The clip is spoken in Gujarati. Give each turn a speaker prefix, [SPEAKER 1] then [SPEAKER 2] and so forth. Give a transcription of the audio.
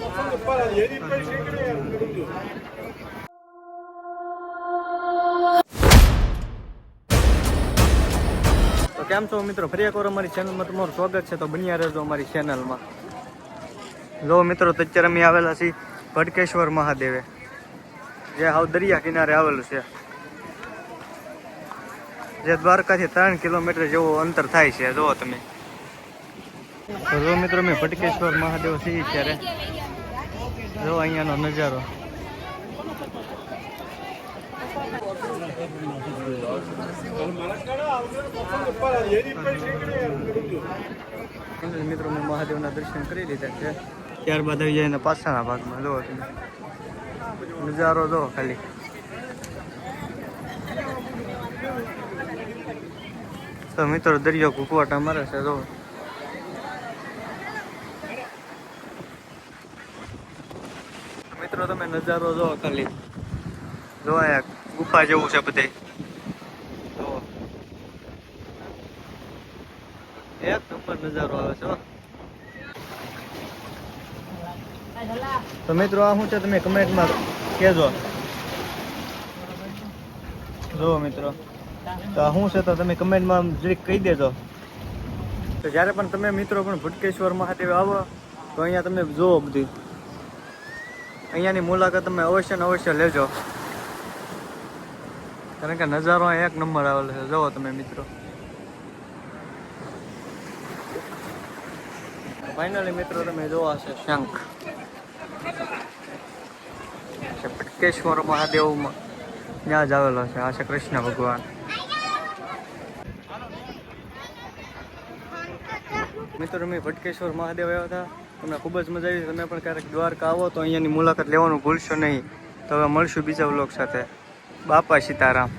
[SPEAKER 1] તો કેમ છો મિત્રો, ફરી એકવાર અમારી ચેનલમાં તમારું સ્વાગત છે. તો બન્યા રહેજો અમારી ચેનલમાં. જો મિત્રો, તો અત્યારે અમે આવેલા છીએ ભટકેશ્વર મહાદેવે, જે હાવ દરિયા કિનારે આવેલું છે, જે દ્વારકાથી 3 કિલોમીટર જેવું અંતર થાય છે. જુઓ તમે. તો જો મિત્રો, મેં ભટકેશ્વર મહાદેવ છીએ ત્યારે જો અહીંયાનો નજારો. મિત્રો, મેં મહાદેવના દર્શન કરી લીધા છે. ત્યારબાદ આવી જાય એના પાછળના ભાગમાં જો તમે નજારો જો ખાલી. તો મિત્રો, દરિયો ઘૂંકવાટા મારે છે. જો મિત્રો, તમે નજારો જો ખાલી. જો આ ગુફા જેવું છે બધે. એક નંબર નજારો આવે છે. તો મિત્રો, આ શું છે તમે કમેન્ટમાં કહેજો. જો મિત્રો, તો આ શું છે તો તમે કમેન્ટમાં જરીક કહી દેજો. તો જ્યારે પણ તમે મિત્રો પણ ભટકેશ્વર મહાદેવ આવો તો અહીંયા તમે જુઓ બધી. અહીંયાની મુલાકાત તમે અવશ્ય ને અવશ્ય લેજો, કારણ કે નજારો એક નંબર આવેલો છે. જુઓ તમે મિત્રો. ફાઇનલી મિત્રો, તમે જોવા છે શંખ ભટકેશ્વર મહાદેવમાં ત્યાં જ આવેલો છે. આ છે કૃષ્ણ ભગવાન. મિત્રો, અમે ભટકેશ્વર મહાદેવ આવ્યા હતા, તમને ખૂબ જ મજા આવી. તમે પણ ક્યારેક દ્વારકા આવો તો અહીંયાની મુલાકાત લેવાનું ભૂલશો નહીં. તો હવે મળશું બીજા વ્લોગ સાથે. બાપા સીતારામ.